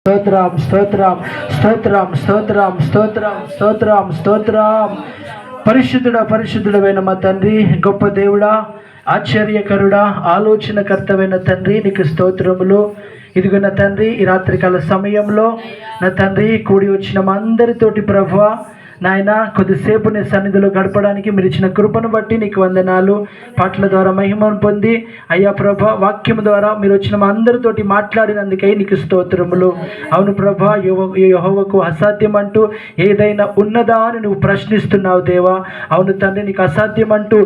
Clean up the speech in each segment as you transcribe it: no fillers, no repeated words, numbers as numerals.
స్తోత్రం స్తోత్రం స్తోత్రం స్తోత్రం స్తోత్రం స్తోత్రం స్తోత్రం. పరిశుద్ధుడైన మా తండ్రి, గొప్ప దేవుడా, ఆశ్చర్యకరుడా, ఆలోచనకర్తమైన తండ్రి, నీకు స్తోత్రములు. ఇదిగో నా తండ్రి, ఈ రాత్రికాల సమయంలో నా తండ్రి కూడి వచ్చిన మా అందరితోటి ప్రభువా నాయన కొద్దిసేపు నీ సన్నిధిలో గడపడానికి మీరు ఇచ్చిన కృపను బట్టి నీకు వందనాలు. పాటల ద్వారా మహిమను పొంది అయ్యా ప్రభా, వాక్యం ద్వారా మీరు వచ్చిన మా అందరితోటి మాట్లాడినందుకై నీకు స్తోత్రములు. అవును ప్రభా, యెహోవాకు అసాధ్యం అంటూ ఏదైనా ఉన్నదా అని నువ్వు ప్రశ్నిస్తున్నావు దేవా. అవును తండ్రి, నీకు అసాధ్యం అంటూ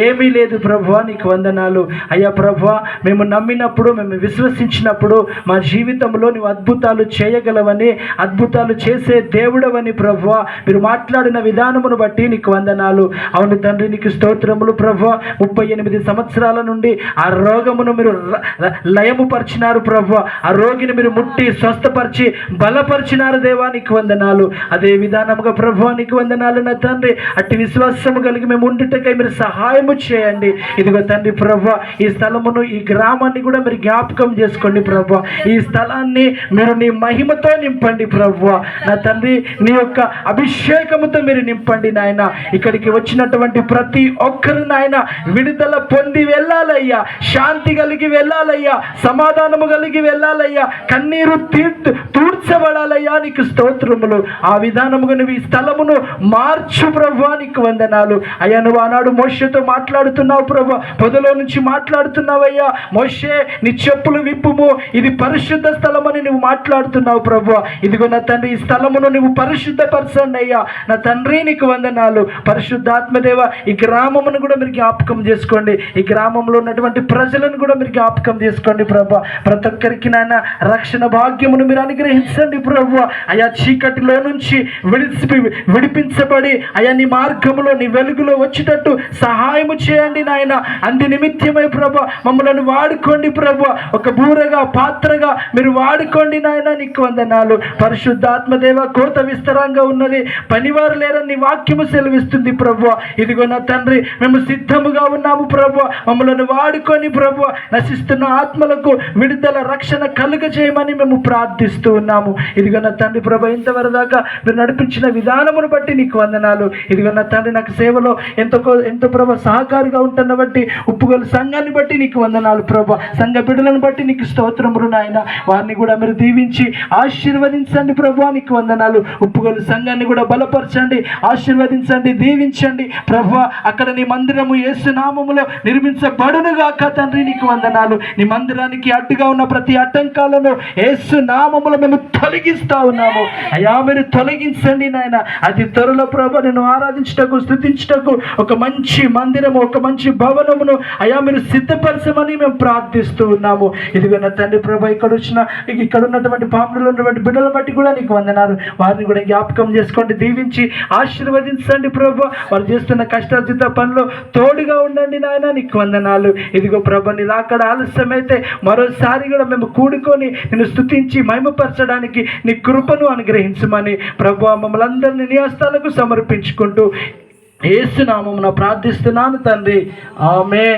ఏమీ లేదు ప్రభువా, నీకు వందనాలు. అయ్యా ప్రభువా, మేము నమ్మినప్పుడు, మేము విశ్వసించినప్పుడు మా జీవితంలో నువ్వు అద్భుతాలు చేయగలవని, అద్భుతాలు చేసే దేవుడవని ప్రభువా మీరు మాట్లాడిన విధానమును బట్టి నీకు వందనాలు. అవును తండ్రి, నీకు స్తోత్రములు ప్రభువా. 38 సంవత్సరాల నుండి ఆ రోగమును మీరు లయము పరిచినారు ప్రభువా. ఆ రోగిని మీరు ముట్టి స్వస్థపరిచి బలపరిచినారు దేవా, నీకు వందనాలు. అదే విధానముగా ప్రభువా నీకు వందనాలు నా తండ్రి. అట్టి విశ్వాసము కలిగి మేము ఉండుటకై మీరు సహాయము చేయండి. ఇదిగో తండ్రి ప్రభువా, ఈ స్థలమును, ఈ గ్రామాన్ని కూడా మీరు జ్ఞాపకం చేసుకోండి ప్రభువా. ఈ స్థలాన్ని మీరు నీ మహిమతో నింపండి ప్రభువా. నా తండ్రి, నీ యొక్క అభిషేకముతో మీరు నింపండి నాయన. ఇక్కడికి వచ్చినటువంటి ప్రతి ఒక్కరు నాయన విడుదల పొంది వెళ్ళాలయ్యా, శాంతి కలిగి వెళ్ళాలయ్యా, సమాధానము కలిగి వెళ్ళాలయ్యా, కన్నీరు తూడ్చబడాలయ్యా, నీకు స్తోత్రములు. ఆ విధానముగా నువ్వు ఈ స్థలమును మార్చు ప్రభువా, నీకు వందనాలు. అయ్యా, నువ్వు ఆనాడు మోషేతో మాట్లాడుతున్నావు ప్రభు, పొదలో నుంచి మాట్లాడుతున్నావయ్యా. మోషే, నీ చెప్పులు విప్పుము, ఇది పరిశుద్ధ స్థలం అని నువ్వు మాట్లాడుతున్నావు ప్రభు. ఇదిగో నా తండ్రి, ఈ స్థలమును నువ్వు పరిశుద్ధపరచండి అయ్యా. నా తండ్రి, నీకు వందనాలు. పరిశుద్ధాత్మదేవ, ఈ గ్రామమును కూడా మీరు జ్ఞాపకం చేసుకోండి. ఈ గ్రామంలో ఉన్నటువంటి ప్రజలను కూడా మీరు జ్ఞాపకం చేసుకోండి ప్రభు. ప్రతి ఒక్కరికి నాయన రక్షణ భాగ్యమును మీరు అనుగ్రహించండి ప్రభు. అయా, చీకటిలో నుంచి విడిపించబడి అయా నీ మార్గములో, నీ వెలుగులో వచ్చేటట్టు సహాయము చేయండి నాయన. అందు నిమిత్తమై ప్రభు మమ్మల్ని వాడుకోండి ప్రభు. ఒక బూరగా, పాత్రగా మీరు వాడుకోండి నాయన, నీకు వందనాలు. పరిశుద్ధాత్మదేవ, కోత విస్తారంగా ఉన్నది, పనివారు లేరని నీ వాక్యము సెలవిస్తుంది ప్రభు. ఇదిగో నా తండ్రి, మేము సిద్ధముగా ఉన్నాము ప్రభు. మమ్మల్ని వాడుకొని ప్రభు, నశిస్తున్న ఆత్మలకు విడుదల, రక్షణ కలుగజేయమని మేము ప్రార్థిస్తూ ఉన్నాము. ఇదిగో నా తండ్రి ప్రభు, ఇంతవరకు దాకా మీరు నడిపించిన విధానమును బట్టి నీకు వందనాలు. ఇదిగో నా తండ్రి, నాకు సేవలో ఎంతో ప్రభు సహకారిగా ఉంటున్న బట్టి ఉప్పుగోలు సంఘాన్ని బట్టి నీకు వందనాలు ప్రభు. సంఘ బిడ్డలను బట్టి నీకు స్తోత్రములు నాయన. వారిని కూడా మీరు దీవించి ఆశీర్వదించండి ప్రభు, నీకు వందనాలు. ఉప్పుగోలు సంఘాన్ని కూడా బలపరచండి, ఆశీర్వదించండి, దీవించండి ప్రభు. అక్కడ నీ మందిరము యేసు నామములో నిర్మించబడునుగాక తండ్రి, నీకు వందనాలు. నీ మందిరానికి అడ్డుగా ఉన్న ప్రతి ఆటంకాలను యేసు నామములో మేము తొలగిస్తా ఉన్నాము అయ్యా. మీరు తొలగించండి నాయన. అతి త్వరలో ప్రభు నేను ఆరాధించుటకు, స్తుతించుటకు ఒక మంచి మందిరము, ఒక మంచి భవనమును అయ్యా మీరు సిద్ధపరచమని మేము ప్రార్థిస్తూ ఉన్నాము. ఇదిగో నా తండ్రి ప్రభు, ఇక్కడ ఉన్నటువంటి పాపంలో ఉన్నటువంటి బిడ్డల బట్టి కూడా నీకు వందనాలు. వారిని కూడా జ్ఞాపకం చేసుకోండి, దీవించి ఆశీర్వదించండి ప్రభు. వారు చేస్తున్న కష్టార్జిత పనులు తోడుగా ఉండండి నాయన, నీకు వందనాలు. ఇదిగో ప్రభు, నీలా అక్కడ ఆలస్యమైతే మరోసారి కూడా మేము కూడుకొని నిన్ను స్తుతించి మహిమపరచడానికి నీ కృపను అనుగ్రహించమని ప్రభు మమ్మల్ని అందరినీ నీ హస్తాలకు సమర్పించుకుంటూ యేసు నామమున ప్రార్థిస్తున్నాను తండ్రి, ఆమేన్.